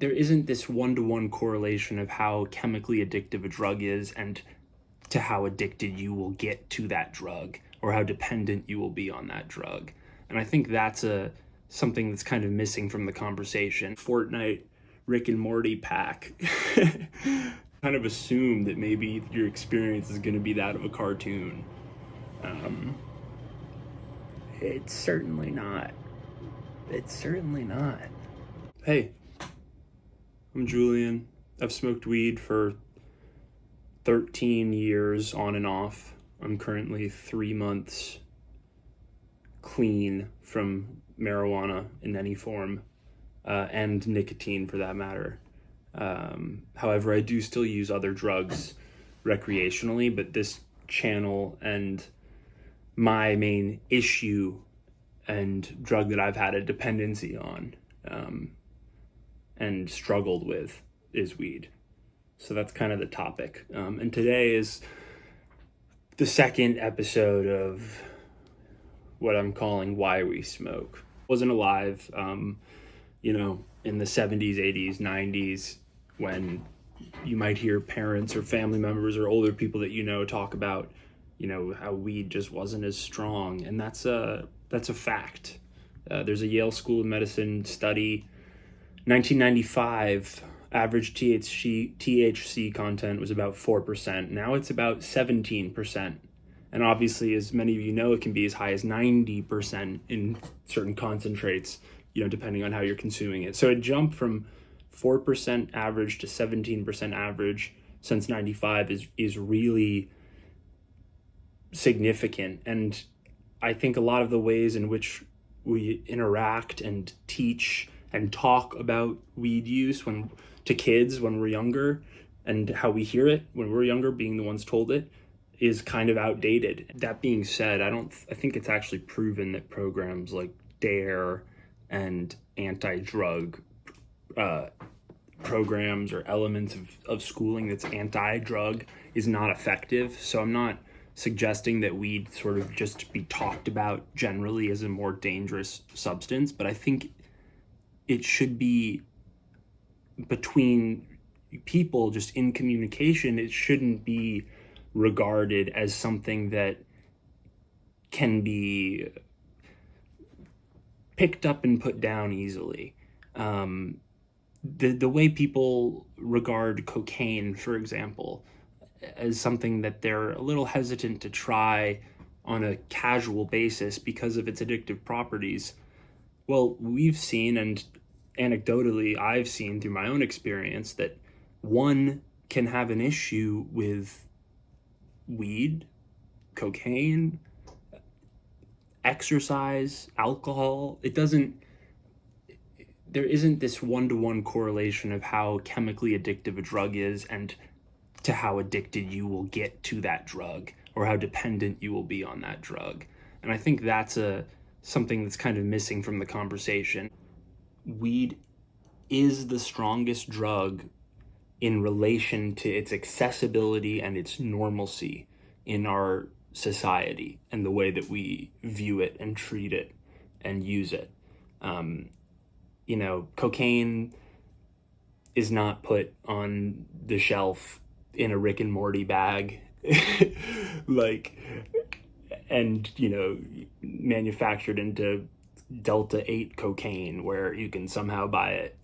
there isn't this one-to-one correlation of how chemically addictive a drug is and to how addicted you will get to that drug or how dependent you will be on that drug. And I think that's something that's kind of missing from the conversation. Fortnite, Rick and Morty pack kind of assume that maybe your experience is going to be that of a cartoon. It's certainly not. It's certainly not. Hey, I'm Julian. I've smoked weed for 13 years on and off. I'm currently 3 months clean from marijuana in any form, and nicotine for that matter. However, I do still use other drugs recreationally, but this channel and my main issue and drug that I've had a dependency on and struggled with is weed. So that's kind of the topic. And today is the second episode of what I'm calling Why We Smoke. Wasn't alive, in the 70s, 80s, 90s, when you might hear parents or family members or older people that talk about, how weed just wasn't as strong. And that's a fact. There's a Yale School of Medicine study, 1995, average THC content was about 4%. Now it's about 17%. And obviously, as many of you know, it can be as high as 90% in certain concentrates, depending on how you're consuming it. So it jumped from 4% average to 17% average since 95 is really significant. And I think a lot of the ways in which we interact and teach and talk about weed use to kids when we're younger, and how we hear it when we're younger, being the ones told it, is kind of outdated. That being said, I think it's actually proven that programs like DARE and anti-drug programs or elements of schooling that's anti-drug is not effective. So I'm not suggesting that weed sort of just be talked about generally as a more dangerous substance, but I think it should be between people, just in communication. It shouldn't be regarded as something that can be picked up and put down easily. The way people regard cocaine, for example, as something that they're a little hesitant to try on a casual basis because of its addictive properties. Well, we've seen, and anecdotally I've seen through my own experience, that one can have an issue with weed, cocaine, exercise, alcohol. There isn't this one-to-one correlation of how chemically addictive a drug is and to how addicted you will get to that drug or how dependent you will be on that drug. And I think that's something that's kind of missing from the conversation. Weed is the strongest drug in relation to its accessibility and its normalcy in our society and the way that we view it and treat it and use it. Cocaine is not put on the shelf in a Rick and Morty bag, manufactured into Delta 8 cocaine where you can somehow buy it,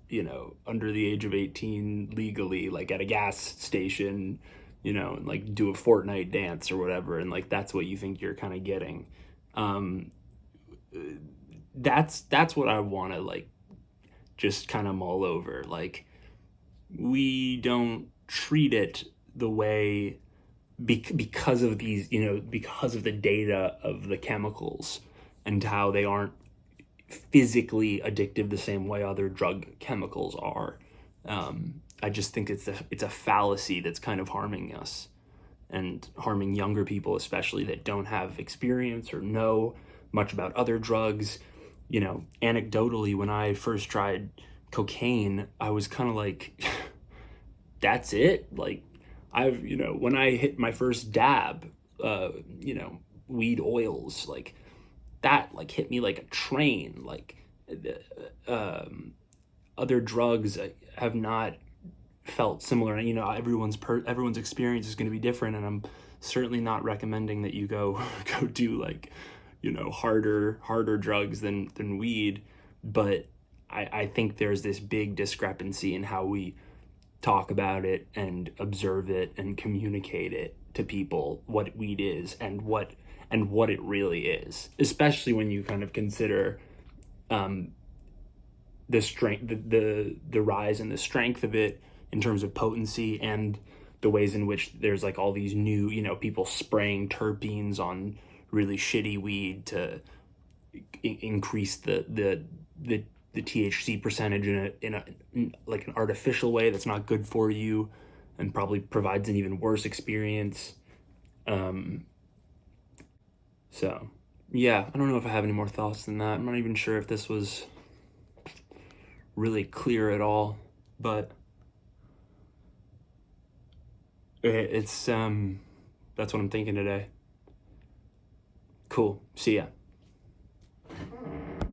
under the age of 18 legally, like at a gas station, and like do a Fortnite dance or whatever. And like, that's what you think you're kind of getting. That's what I want to like just kind of mull over. Like, we don't treat it the way because of these, because of the data of the chemicals and how they aren't physically addictive the same way other drug chemicals are. I just think it's a fallacy that's kind of harming us and harming younger people, especially that don't have experience or know much about other drugs. Anecdotally, when I first tried cocaine, I was kind of like, that's it. Like, when I hit my first dab, weed oils, like that, like hit me like a train. Like, other drugs have not felt similar. You know, everyone's experience is going to be different, and I'm certainly not recommending that you go go do like, you know, harder drugs than weed. But I think there's this big discrepancy in how we talk about it and observe it and communicate it to people, what weed is and what it really is, especially when you kind of consider um, the strength, the rise and the strength of it in terms of potency, and the ways in which there's like all these new, you know, people spraying terpenes on really shitty weed to increase the THC percentage in like an artificial way that's not good for you, and probably provides an even worse experience. Um, so yeah, I don't know if I have any more thoughts than that. I'm not even sure if this was really clear at all, but it's that's what I'm thinking today. Cool. See ya.